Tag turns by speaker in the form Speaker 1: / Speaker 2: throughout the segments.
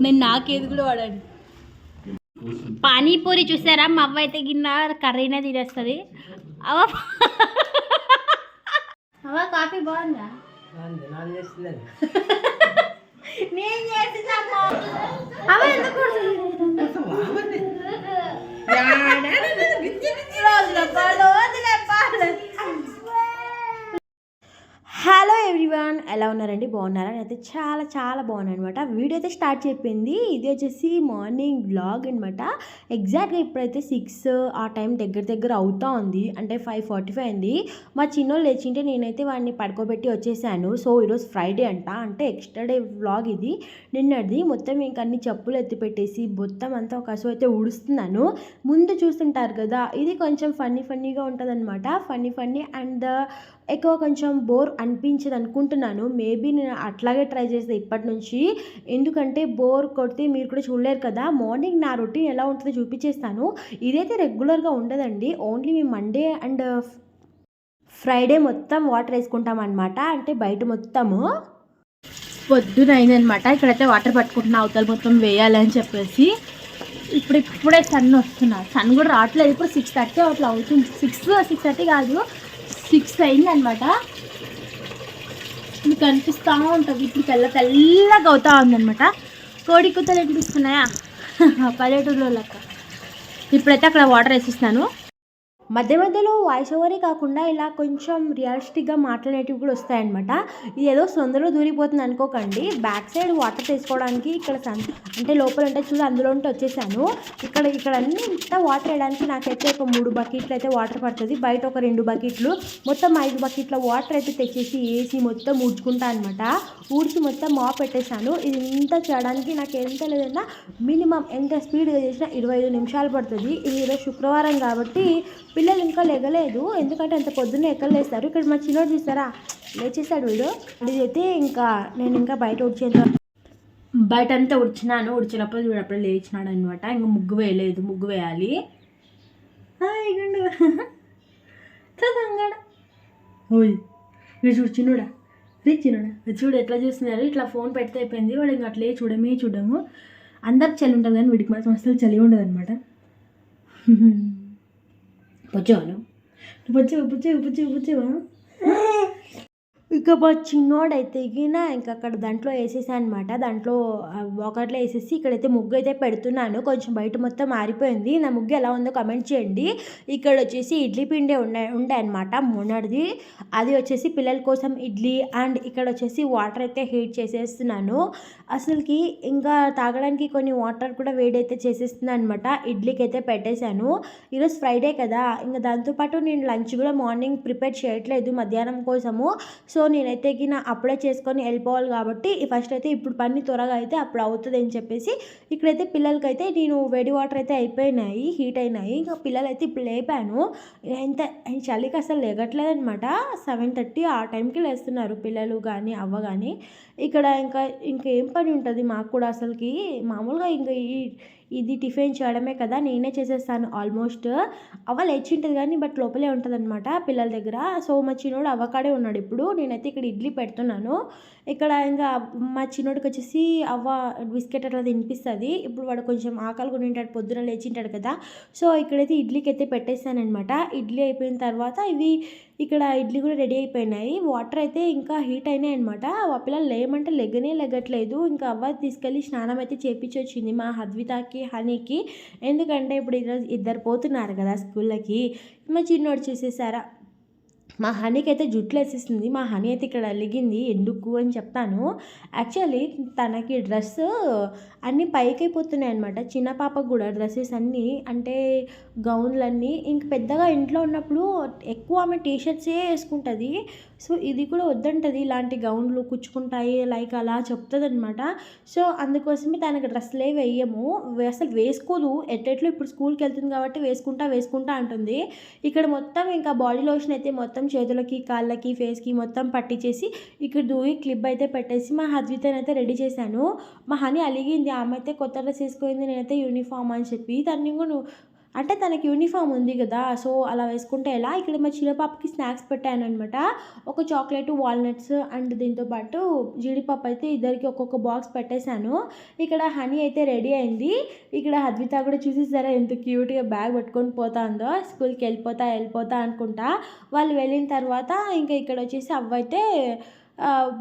Speaker 1: నేను నాకేది కూడా వాడండి. పానీపూరి చూసారా, మా అవ్వ అయితే గిన్న కర్రీనే తినేస్తుంది. అవ్వ అవ్వ కాఫీ బాగుందా? నేను చేస్తున్నామ్మా. అవ్వ ఎందుకు హలో ఎవ్రీవన్, ఎలా ఉన్నారండి? బాగున్నారా? నేనైతే చాలా చాలా బాగున్నాను అనమాట. వీడియో అయితే స్టార్ట్ చెప్పింది. ఇది వచ్చేసి మార్నింగ్ వ్లాగ్ అనమాట. ఎగ్జాక్ట్గా ఇప్పుడైతే 6 ఆ టైం దగ్గర అవుతా ఉంది. అంటే 5:45 అయింది. మా చిన్నోళ్ళు లేచింటే నేనైతే వాడిని పడుకోబెట్టి వచ్చేసాను. సో ఈరోజు ఫ్రైడే అంట, అంటే ఎక్స్ట్రా డే వ్లాగ్ ఇది. నిన్నటిది మొత్తం ఇంక అన్ని చెప్పులు ఎత్తి పెట్టేసి మొత్తం అంతా ఒక కసు అయితే ఊడుస్తున్నాను. ముందు చూస్తుంటారు కదా, ఇది కొంచెం ఫన్నీగా ఉంటుంది అనమాట. ఫన్నీ అండ్ ఎక్కువ కొంచెం బోర్ అనిపించదు అనుకుంటున్నాను. మేబీ నేను అట్లాగే ట్రై చేస్తాను ఇప్పటి నుంచి. ఎందుకంటే బోర్ కొడితే మీరు కూడా చూడలేరు కదా. మార్నింగ్ నా రొటీన్ ఎలా ఉంటుందో చూపించేస్తాను. ఇదైతే రెగ్యులర్గా ఉండదండి. ఓన్లీ మేము మండే అండ్ ఫ్రైడే మొత్తం వాటర్ వేసుకుంటాం అనమాట. అంటే బయట మొత్తము పొద్దున అయిందనమాట. ఇక్కడైతే వాటర్ పట్టుకుంటున్నా, అవతల మొత్తం వేయాలని చెప్పేసి. ఇప్పుడే సన్ వస్తున్నారు. సన్ కూడా రావట్లేదు. ఇప్పుడు 6:30 అట్లా అవుతుంది. 6:30 కాదు, 6 అయిందనమాట. మీకు అనిపిస్తూ ఉంటుంది. ఇప్పుడు తెల్లగా అవుతా ఉందనమాట. కోడి కూతలు అనిపిస్తున్నాయా పల్లెటూరులో లెక్క. ఇప్పుడైతే అక్కడ వాటర్ వేసిస్తున్నాను. మధ్యలో వాయిస్ ఓవరే కాకుండా ఇలా కొంచెం రియలిస్టిక్గా మాట్లాడేటివి కూడా వస్తాయన్నమాట. ఇది ఏదో సొందలో దూరిపోతుంది అనుకోకండి. బ్యాక్ సైడ్ వాటర్ తీసుకోవడానికి ఇక్కడ అంటే లోపల అంటే చూసి అందులో ఉంటే వచ్చేసాను. ఇక్కడ అన్నీ ఇంత వాటర్ వేయడానికి నాకైతే ఒక 3 బకెట్లు అయితే వాటర్ పడుతుంది. బయట ఒక 2 బకెట్లు, మొత్తం 5 బకెట్ల వాటర్ అయితే తెచ్చేసి వేసి మొత్తం ఊడ్చుకుంటా అనమాట. ఊడ్చి మొత్తం మాప్ పెట్టేశాను. ఇది ఇంత చేయడానికి నాకు ఎంత లేదన్నా మినిమం ఎంత స్పీడ్గా చేసినా 25 నిమిషాలు పడుతుంది. ఇది ఈరోజు శుక్రవారం కాబట్టి పిల్లలు ఇంకా లేగలేదు. ఎందుకంటే అంత పొద్దున్నే ఎక్కడ లేస్తారు. ఇక్కడ మా చిన్నోడు చూస్తారా, లేచేసాడు వీడు. ఇదైతే నేను ఇంకా బయట అంతా ఉడిచినాను. ఉడిచినప్పుడు వీడు అప్పుడే లేచినాడు అనమాట. ఇంకా ముగ్గు వేయలేదు, ముగ్గు వేయాలి. ఓయ్ వీడు చూడు, చిన్నోడా చూడు ఎట్లా చూస్తున్నారు. ఇట్లా ఫోన్ పెడితే అయిపోయింది. వాడు ఇంకా అట్లే చూడము. అందరికి చలి ఉంటుంది కానీ వీడికి మాత్రం అసలు చలి ఉండదు అనమాట. వచ్చావా ఇక మా చిన్నోడైతే ఇంకా అక్కడ దాంట్లో వేసేసాను అనమాట. దాంట్లో ఒకట్లో వేసేసి ఇక్కడైతే ముగ్గు అయితే పెడుతున్నాను. కొంచెం బయట మొత్తం ఆరిపోయింది. నా ముగ్గు ఎలా ఉందో కమెంట్ చేయండి. ఇక్కడ వచ్చేసి ఇడ్లీ పిండి ఉండే అనమాట మొన్నటిది. అది వచ్చేసి పిల్లల కోసం ఇడ్లీ. అండ్ ఇక్కడ వచ్చేసి వాటర్ అయితే హీట్ చేసేస్తున్నాను. అసలుకి ఇంకా తాగడానికి కొన్ని వాటర్ కూడా వేడైతే చేసేస్తున్నాను అనమాట. ఇడ్లీకి అయితే పెట్టేశాను. ఈరోజు ఫ్రైడే కదా, ఇంకా దాంతోపాటు నేను లంచ్ కూడా మార్నింగ్ ప్రిపేర్ చేయట్లేదు మధ్యాహ్నం కోసము. సో నేనైతే అప్పుడే చేసుకొని వెళ్ళిపోవాలి కాబట్టి ఫస్ట్ అయితే ఇప్పుడు పని త్వరగా అయితే అప్పుడు అవుతుంది అని చెప్పేసి ఇక్కడైతే పిల్లలకైతే నేను వేడి వాటర్ అయితే అయిపోయినాయి, హీట్ అయినాయి. ఇంకా పిల్లలైతే ఇప్పుడు లేపాను. ఎంత చలికి అసలు లేగట్లేదు అనమాట. 7:30 ఆ టైంకి లేస్తున్నారు పిల్లలు కానీ అవ్వ కానీ. ఇక్కడ ఇంకేం పని ఉంటుంది మాకు కూడా అసలుకి. మామూలుగా ఇంకా ఇది టిఫిన్ చేయడమే కదా, నేనే చేసేస్తాను ఆల్మోస్ట్. అవ్వ లేచింటుంది కానీ బట్ లోపలే ఉంటుంది అనమాట పిల్లల దగ్గర. సో మా చిన్నోడు అవ్వకాడే ఉన్నాడు ఇప్పుడు. నేనైతే ఇక్కడ ఇడ్లీ పెడుతున్నాను. ఇక్కడ ఇంకా మా చిన్నోడికి వచ్చేసి అవ్వ బిస్కెట్ అట్లా తినిపిస్తుంది. ఇప్పుడు వాడు కొంచెం ఆకలి కూడా ఉంటాడు, పొద్దున లేచింటాడు కదా. సో ఇక్కడైతే ఇడ్లీకి అయితే పెట్టేస్తాను అనమాట. ఇడ్లీ అయిపోయిన తర్వాత ఇక్కడ ఇడ్లీ కూడా రెడీ అయిపోయినాయి. వాటర్ అయితే ఇంకా హీట్ అయినాయి అనమాట. ఆ పిల్లలు లేమంటే లెగట్లేదు. ఇంకా అవ్వ తీసుకెళ్ళి స్నానం అయితే చేపించి వచ్చింది మా హద్వితాకి, హనీకి. ఎందుకంటే ఇప్పుడు ఈరోజు ఇద్దరు పోతున్నారు కదా స్కూళ్ళకి. మా చిన్నోడు చూసేసారా, మా హనీకి అయితే జుట్లు వేసేసింది. మా హనీ అయితే ఇక్కడ అలిగింది. ఎందుకు అని చెప్తాను. యాక్చువల్లీ తనకి డ్రెస్ అన్నీ పైకి అయిపోతున్నాయి అనమాట. చిన్న పాపకు కూడా డ్రెస్సెస్ అన్నీ, అంటే గౌన్లన్నీ. ఇంక పెద్దగా ఇంట్లో ఉన్నప్పుడు ఎక్కువ ఆమె టీషర్ట్సే వేసుకుంటుంది. సో ఇది కూడా వద్దంటుంది, ఇలాంటి గౌన్లు కుచ్చుకుంటాయి లైక్ అలా చెప్తుంది అనమాట. సో అందుకోసమే తనకి డ్రెస్లే వేయము, అసలు వేసుకోదు. ఎట్లెట్లో ఇప్పుడు స్కూల్కి వెళ్తుంది కాబట్టి వేసుకుంటా అంటుంది. ఇక్కడ మొత్తం ఇంకా బాడీ లోషన్ అయితే మొత్తం చేతులకి, కాళ్ళకి, ఫేస్కి మొత్తం పట్టించేసి ఇక్కడ దూయి క్లిప్ అయితే పెట్టేసి మా హద్వితని అయితే రెడీ చేశాను. మా హనీ అలిగింది. ఆమె అయితే కొత్త డ్రెస్ వేసుకుంది, నేనైతే యూనిఫామ్ అని చెప్పి. తను అంటే తనకి యూనిఫామ్ ఉంది కదా, సో అలా వేసుకుంటే ఎలా. ఇక్కడ మా చిన్న పాపకి స్నాక్స్ పెట్టానమాట. ఒక చాక్లెట్, వాల్నట్స్ అండ్ దీంతో పాటు జీడిపప్పు అయితే ఇద్దరికి ఒక్కొక్క బాక్స్ పెట్టేశాను. ఇక్కడ హనీ అయితే రెడీ అయింది. ఇక్కడ అద్విత కూడా చూసేసారా ఎంత క్యూట్గా బ్యాగ్ పట్టుకొని పోతుందో, స్కూల్కి వెళ్ళిపోతా అనుకుంటా. వాళ్ళు వెళ్ళిన తర్వాత ఇంకా ఇక్కడ వచ్చేసి అవ్వైతే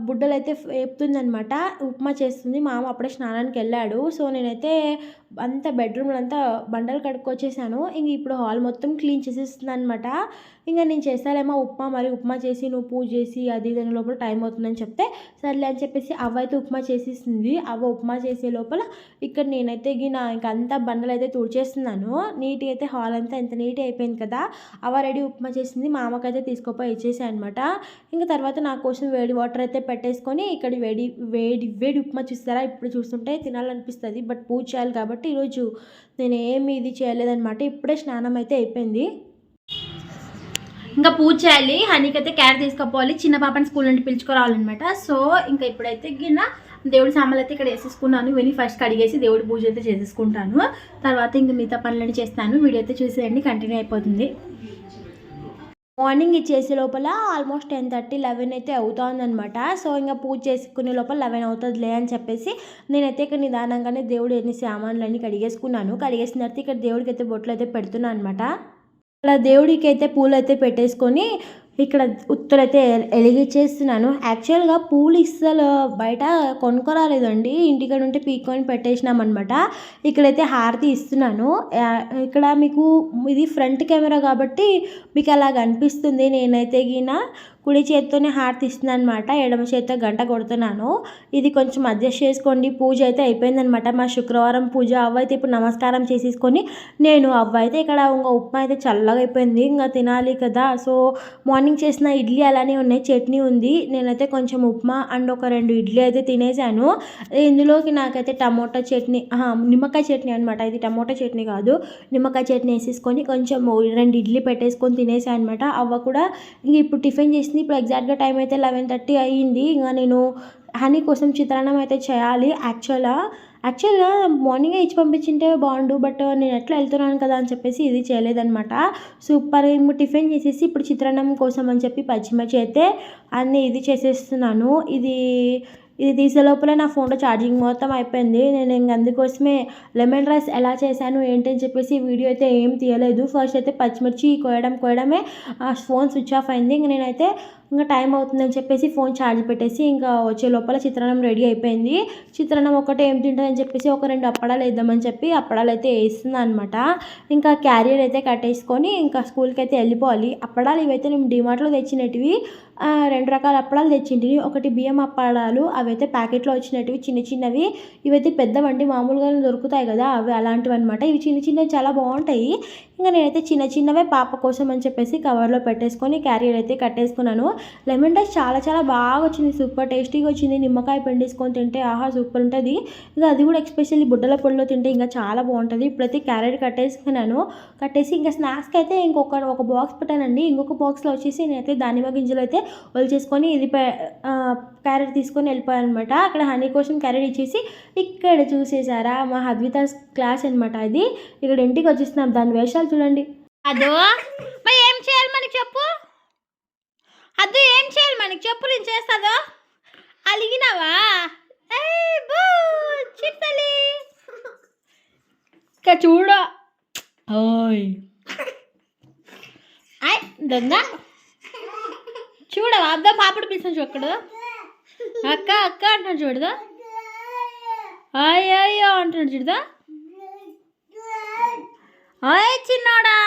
Speaker 1: బుడ్డలు అయితే వేపుతుందనమాట. ఉప్మా చేస్తుంది. మామ అప్పుడే స్నానానికి వెళ్ళాడు. సో నేనైతే అంతా బెడ్రూమ్లో అంతా బండలు కడుక్కొచ్చేసాను. ఇంక ఇప్పుడు హాల్ మొత్తం క్లీన్ చేసేస్తుంది అనమాట. ఇంకా నేను చేస్తాలేమో ఉప్మా చేసి నువ్వు పూజ చేసి అది దాని లోపల టైం అవుతుందని చెప్తే సర్లే అని చెప్పేసి అవ్వ అయితే ఉప్మా చేసేసింది. అవ్వ ఉప్మా చేసే లోపల ఇక్కడ నేనైతే ఇంకా అంతా బండలు అయితే తుడిచేస్తున్నాను. నీట్గా అయితే హాల్ అంతా ఎంత నీట్గా అయిపోయింది కదా. అవ్వ రెడీ ఉప్మా చేసింది. మా అమ్మకైతే తీసుకుపోయి ఇచ్చేసాయి అనమాట. ఇంకా తర్వాత నా కోసం వేడి వాటర్ అయితే పెట్టేసుకొని ఇక్కడ వేడి ఉప్మా చూస్తారా, ఇప్పుడు చూస్తుంటే తినాలనిపిస్తుంది. బట్ పూజ చేయాలి కాబట్టి ఈరోజు నేను ఏమి ఇది చేయలేదన్నమాట. ఇప్పుడే స్నానం అయితే అయిపోయింది. ఇంకా పూజ చేయాలి. హనీకి అయితే క్యారెట్ తీసుకుపోవాలి. చిన్న పాపని స్కూల్ నుండి పిలుచుకురావాలన్నమాట. సో ఇంకా ఇప్పుడైతే దేవుడి సామాన్లు అయితే ఇక్కడ వేసేసుకున్నాను. ఇవన్నీ ఫస్ట్ కడిగేసి దేవుడి పూజ అయితే చేసేసుకుంటాను. తర్వాత ఇంకా మిగతా పనులన్నీ చేస్తాను. వీడియో అయితే చూసేయండి, కంటిన్యూ అయిపోతుంది. మార్నింగ్ ఇది చేసే లోపల ఆల్మోస్ట్ 10:30, 11 అయితే అవుతుందన్నమాట. సో ఇంకా పూజ చేసుకునే లోపల 11 అవుతుందిలే అని చెప్పేసి నేనైతే ఇక్కడ నిదానంగానే దేవుడు ఎన్ని సామాన్లన్నీ కడిగేసుకున్నాను. కడిగేసిన తర్వాత ఇక్కడ దేవుడికి అయితే బొట్లు అయితే పెడుతున్నాను అనమాట. అలా దేవుడికి అయితే పూలు అయితే పెట్టేసుకొని ఇక్కడ ఉత్తరైతే ఎలిగిచ్చేస్తున్నాను. యాక్చువల్గా పూలు ఇස්සలు బయట కొనుక్కోరాలేదండి, ఇంటికాడ ఉంటే పీక్కొని పెట్టేసినామన్నమాట. ఇక్కడైతే హారతి ఇస్తున్నాను. ఇక్కడ మీకు ఇది ఫ్రంట్ కెమెరా కాబట్టి మీకు అలాగ అనిపిస్తుంది. నేనైతే కుడి చేత్తోనే హారతి ఇస్తున్నాను అనమాట, ఎడమ చేత్తో గంట కొడుతున్నాను. ఇది కొంచెం అడ్జస్ట్ చేసుకోండి. పూజ అయితే అయిపోయిందనమాట. మా శుక్రవారం పూజ. అవ్వ అయితే ఇప్పుడు నమస్కారం చేసేసుకొని అవ్వ అయితే ఇక్కడ ఇంకా ఉప్మా అయితే చల్లగా అయిపోయింది, ఇంకా తినాలి కదా. సో మార్నింగ్ చేసిన ఇడ్లీ అలానే ఉన్నాయి, చట్నీ ఉంది. నేనైతే కొంచెం ఉప్మా అండ్ ఒక 2 ఇడ్లీ అయితే తినేసాను. ఇందులోకి నాకైతే టమోటా చట్నీ, నిమ్మకాయ చట్నీ అనమాట. ఇది టమోటా చట్నీ కాదు, నిమ్మకాయ చట్నీ వేసేసుకొని కొంచెం 2 ఇడ్లీ పెట్టేసుకొని తినేసాను అనమాట. అవ్వ కూడా ఇంక ఇప్పుడు టిఫిన్ చేసింది. ఇప్పుడు ఎగ్జాక్ట్గా టైం అయితే 11:30 అయ్యింది. ఇంకా నేను హనీ కోసం చిత్రాన్నం అయితే చేయాలి. యాక్చువల్గా మార్నింగే ఇచ్చి పంపించింటే బాగుండు, బట్ నేను ఎట్లా వెళ్తున్నాను కదా అని చెప్పేసి ఇది చేయలేదనమాట. సూపర్. టిఫిన్ చేసేసి ఇప్పుడు చిత్రాన్నం కోసం అని చెప్పి పచ్చిమిర్చి అయితే అన్నీ ఇది చేసేస్తున్నాను. ఇది తీసే లోపల నా ఫోన్లో ఛార్జింగ్ మొత్తం అయిపోయింది. నేను ఇంక అందుకోసమే లెమన్ రైస్ ఎలా చేశాను ఏంటని చెప్పేసి వీడియో అయితే ఏం తీయలేదు. ఫస్ట్ అయితే పచ్చిమిర్చి కోయడమే ఫోన్ స్విచ్ ఆఫ్ అయింది. ఇంక నేనైతే ఇంకా టైం అవుతుందని చెప్పేసి ఫోన్ ఛార్జ్ పెట్టేసి ఇంకా వచ్చే లోపల చిత్రాన్నం రెడీ అయిపోయింది. చిత్రాన్నం ఒకటే ఏం తింటుందని చెప్పేసి ఒక 2 అప్పడాలు వేద్దామని చెప్పి అప్పడాలు అయితే వేస్తుంది అనమాట. ఇంకా క్యారియర్ అయితే కట్టేసుకొని ఇంకా స్కూల్కి అయితే వెళ్ళిపోవాలి. అప్పడాలు ఇవైతే నేను డిమార్ట్లో తెచ్చినవి 2 రకాల అప్పడాలు తెచ్చింటివి. ఒకటి బియ్యం అప్పడాలు, అవైతే ప్యాకెట్లో వచ్చినవి చిన్నవి. ఇవైతే పెద్దవండి, మామూలుగా దొరుకుతాయి కదా అవి, అలాంటివి అనమాట. ఇవి చిన్నవి చాలా బాగుంటాయి. ఇంకా నేనైతే చిన్నవే పాప కోసం అని చెప్పేసి కవర్లో పెట్టేసుకొని క్యారియర్ అయితే కట్టేసుకున్నాను. లెమన్ రైస్ చాలా బాగా వచ్చింది, సూపర్ టేస్టీగా వచ్చింది. నిమ్మకాయ పిండేసుకొని తింటే ఆహా సూపర్ ఉంటుంది. ఇంకా అది కూడా ఎస్పెషల్లీ బుడ్డల పొడిలో తింటే ఇంకా చాలా బాగుంటుంది. ఇప్పుడైతే క్యారెట్ కట్టేసి ఇంకా స్నాక్స్కి అయితే ఒక బాక్స్ పెట్టానండి. ఇంకొక బాక్స్లో వచ్చేసి నేనైతే దానిమ్మ గింజలు అయితే ఒలిచేసుకొని ఇది క్యారెట్ తీసుకొని వెళ్ళిపోయాను అనమాట. అక్కడ హనీ కోసం క్యారెట్ ఇచ్చేసి ఇక్కడ చూసేసారా మా అద్విత క్లాస్ అనమాట. అది ఇక్కడ ఇంటికి వచ్చేస్తున్నాం. దాని వేషాలు చూడండి. అదో మరి ఏం చేయాలి మనకి చెప్పు, అదో ఏం చేయాలి మనకి చెప్పు, నేను చేస్తాదో. అలిగినావా చిట్టలి ఇక చూడ దొంగ చూడవా అద్దా పాపడు పిలిచిన చూడు, అక్క అంటున్నాడు చూడదా, అయ్యో అంటున్నాడు చూడదా. ఓయ్ చిన్నోడా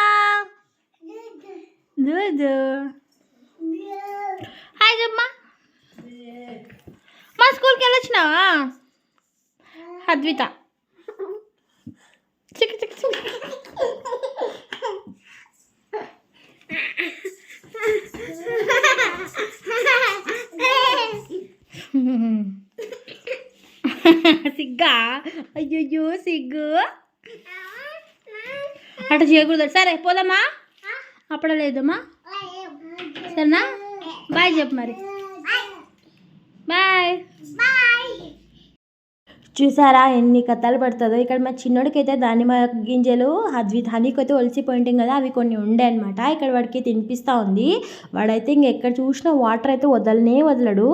Speaker 1: హాయ్ జమ్మా, మా స్కూల్కి వెళ్ళొచ్చినావా అద్విత? సిగ్గా, అయ్యో సిగ్గు అట్లా చేయకూడదు. సరే పోదామా, అప్పుడే లేదమ్మా, సరేనా? బాయ్ చెప్పు మరి, బాయ్. చూసారా ఎన్ని కథలు పడుతుందో. ఇక్కడ మా చిన్నోడికైతే దానిమ్మ గింజలు హనీకి అయితే ఒలిసిపోయింటాం కదా, అవి కొన్ని ఉండే అనమాట. ఇక్కడ వాడికి తినిపిస్తూ ఉంది. వాడైతే ఇంకెక్కడ చూసినా వాటర్ అయితే వదలడు.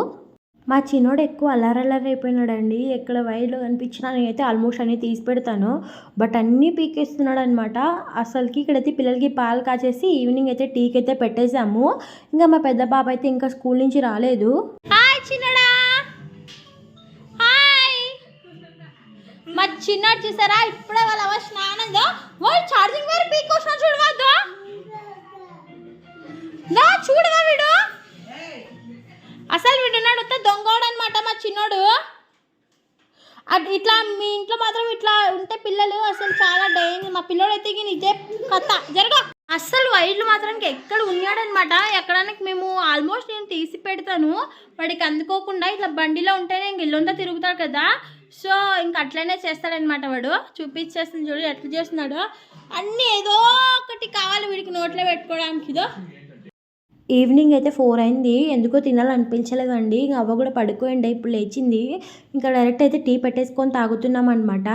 Speaker 1: మా చిన్నోడు ఎక్కువ అల్లరి అయిపోయినాడండి. ఎక్కడ వైర్లో కనిపించినా నేనైతే ఆల్మోస్ట్ అన్నీ తీసి పెడతాను. బట్ అన్నీ పీకేస్తున్నాడు అనమాట. అసలుకి ఇక్కడైతే పిల్లలకి పాలు కాచేసి ఈవినింగ్ అయితే టీకి అయితే పెట్టేసాము. ఇంకా మా పెద్ద బాబు అయితే ఇంకా స్కూల్ నుంచి రాలేదు. మా చిన్నాడు చూసారా ఇప్పుడే వాళ్ళ అవ స్నానంగా వాడు ఛార్జింగ్ వైర్ పీకొచ్చిన చూడవద్దా చూడవా వీడు అసలు వీడున్నాడు దొంగోడు అనమాట మా చిన్నోడు. ఇట్లా మీ ఇంట్లో మాత్రం ఇట్లా ఉంటే పిల్లలు అసలు చాలా డేంజర్. మా పిల్లోడు అయితే ఇదే కథ జరగా అస్సలు వైర్లు మాత్రం ఎక్కడ ఉన్నాడనమాట. ఎక్కడానికి మేము ఆల్మోస్ట్ నేను తీసి పెడతాను, వాడికి అందుకోకుండా ఇట్లా బండిలో ఉంటేనే ఇంక ఇల్లంతా తిరుగుతాడు కదా, సో ఇంక అట్లనే చేస్తాడనమాట. వాడు చూపించేస్తుంది చూడు ఎట్లా చేస్తున్నాడు. అన్నీ ఏదో ఒకటి కావాలి వీడికి నోట్లో పెట్టుకోవడానికి. ఇదో ఈవినింగ్ అయితే 4 అయింది. ఎందుకో తినాలనిపించలేదండి. ఇంకా అవ్వ కూడా పడుకోండి, ఇప్పుడు లేచింది. ఇంకా డైరెక్ట్ అయితే టీ పెట్టేసుకొని తాగుతున్నాం అనమాట.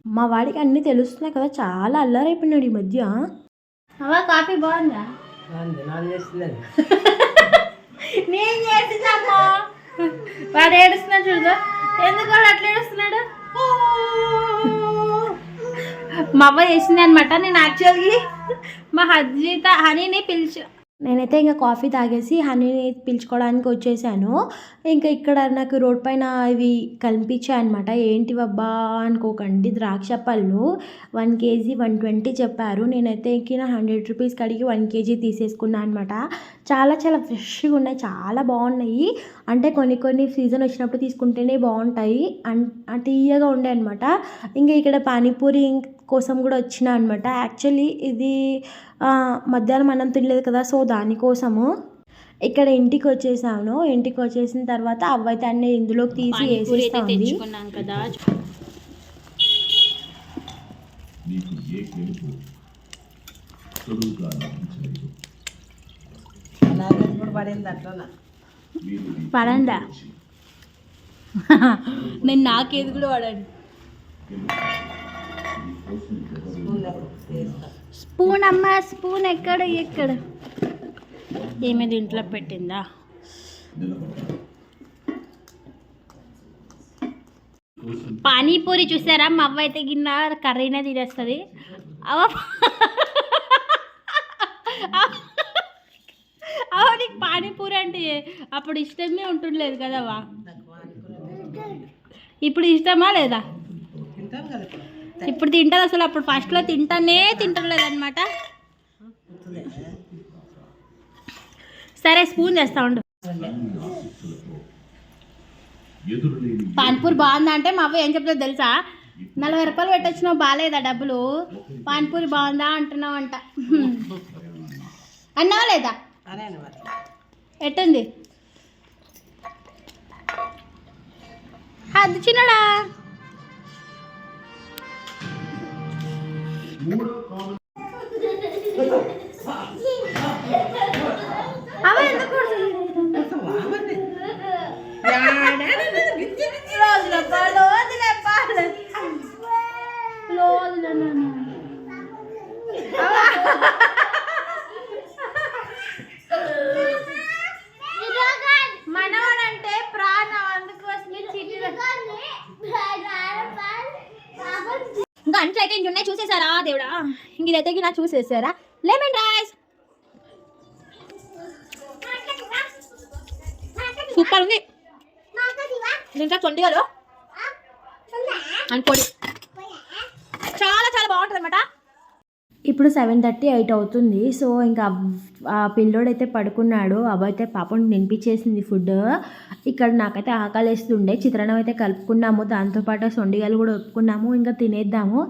Speaker 1: మా వాడికి అన్నీ తెలుస్తున్నాయి కదా, చాలా అల్లరైపోయినాడు ఈ మధ్య. అవ్వ కాఫీ బాగుందా? నేను చేసిందమ్మా. వాడు ఏడుస్తున్నాడు చూడదా, ఎందుకు వాడు అట్లా ఏడుస్తున్నాడు. మా అవ్వ చేసింది అనమాట. నేను యాక్చువల్గా మా హనీని నేనైతే ఇంకా కాఫీ తాగేసి హనీని పిలుచుకోవడానికి వచ్చేసాను. ఇంకా ఇక్కడ నాకు రోడ్ పైన ఇవి కనిపించాయి అనమాట. ఏంటివబ్బా అనుకోకండి, ద్రాక్ష పళ్ళు 1 kg 120 చెప్పారు. నేనైతే ఎక్కిన 100 రూపీస్ కడిగి 1 kg తీసేసుకున్నాను అనమాట. చాలా చాలా ఫ్రెష్గా ఉన్నాయి, చాలా బాగున్నాయి. అంటే కొన్ని సీజన్ వచ్చినప్పుడు తీసుకుంటేనే బాగుంటాయి, తీయగా ఉండే అనమాట. ఇంకా ఇక్కడ పానీపూరి కోసం కూడా వచ్చిన అనమాట. యాక్చువల్లీ ఇది మధ్యాహ్నం అన్నం తినలేదు కదా, సో దానికోసము ఇక్కడ ఇంటికి వచ్చేసాను. ఇంటికి వచ్చేసిన తర్వాత అవ్వైతే అన్నీ ఇందులోకి తీసి వేసేసుకున్నాం కదా. పడండా నేను నాకేది కూడా పడండి. స్పూన్ అమ్మ, స్పూన్ ఎక్కడ ఏమి ఇంట్లో పెట్టిందా? పానీపూరి చూసారా, మా అవ్వ అయితే గిన్నె కర్రీనే తినేస్తుంది. నీకు పానీపూరి అంటే అప్పుడు ఇష్టమే ఉంటుండలేదు కదవా, ఇప్పుడు ఇష్టమా లేదా? ఇప్పుడు తింటుంది అసలు, అప్పుడు ఫస్ట్లో తింటలేదు అనమాట. సరే స్పూన్ చేస్తా ఉండు. పానీపూరి బాగుందా అంటే మా అవ్వ ఏం చెప్తుందో తెలుసా, 40 రూపాయలు పెట్టొచ్చినావు, బాగాలేదా డబ్బులు, పానీపూరి బాగుందా అంటున్నావు అంట. అన్నావా లేదా? ఎట్టుంది అది చిన్నడా? మనవడంటే ప్రాణం, అందుకోసం ఇంకా అంట్లో అయితే ఇంకున్నాయి చూసేసారా దేవుడా? ఇంక ఇదైతే నా చూసేసారా? లెమన్ రైస్ సూపర్ ఉంది. ఇంకా తొండిగలు అనుకోండి, చాలా చాలా బాగుంటుంది అనమాట. ఇప్పుడు 7:30 8 అవుతుంది. సో ఇంకా ఆ పిల్లోడైతే పడుకున్నాడు. అబ్బాయితే పాపం తినిపించేసింది ఫుడ్. ఇక్కడ నాకైతే ఆకలేస్తుండే. చిత్రాన్నం అయితే కలుపుకున్నాము, దాంతోపాటు సొండిగాలు కూడా ఒప్పుకున్నాము. ఇంకా తినేద్దాము.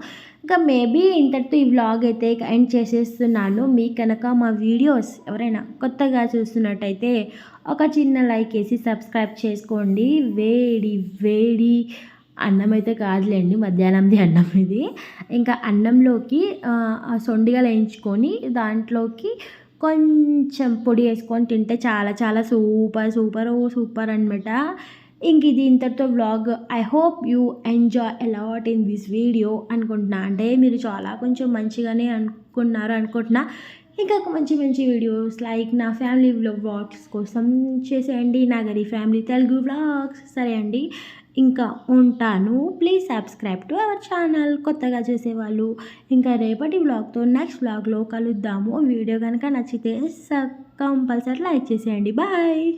Speaker 1: ఇంకా మేబీ ఇంతటితో ఈ వ్లాగ్ అయితే ఎండ్ చేసేస్తున్నాను. మీకు కనుక మా వీడియోస్ ఎవరైనా కొత్తగా చూస్తున్నట్టయితే ఒక చిన్న లైక్ వేసి సబ్స్క్రైబ్ చేసుకోండి. వేడి వేడి అన్నం అయితే కాదులేండి, మధ్యాహ్నంది అన్నం ఇది. ఇంకా అన్నంలోకి సొండిగలు వేయించుకొని దాంట్లోకి కొంచెం పొడి వేసుకొని తింటే చాలా చాలా సూపర్ అనమాట. ఇంక ఇది ఇంతటితో vlog. I hope you enjoy a lot in this video అనుకుంటున్నా. అంటే మీరు చాలా కొంచెం మంచిగానే అనుకున్నారు అనుకుంటున్నా. ఇంకా మంచి మంచి వీడియోస్ లైక్ నా ఫ్యామిలీ వ్లాగ్స్ కోసం చేసేయండి, నాగరి ఫ్యామిలీ తెలుగు వ్లాగ్స్. సరే అండి, ఇంకా ఉంటాను. Please subscribe to our channel కొత్తగా చేసేవాళ్ళు. ఇంకా రేపటి వ్లాగ్తో నెక్స్ట్ వ్లాగ్లో కలుద్దాము. వీడియో కనుక నచ్చితే కంపల్సరీ లైక్ చేసేయండి. బాయ్.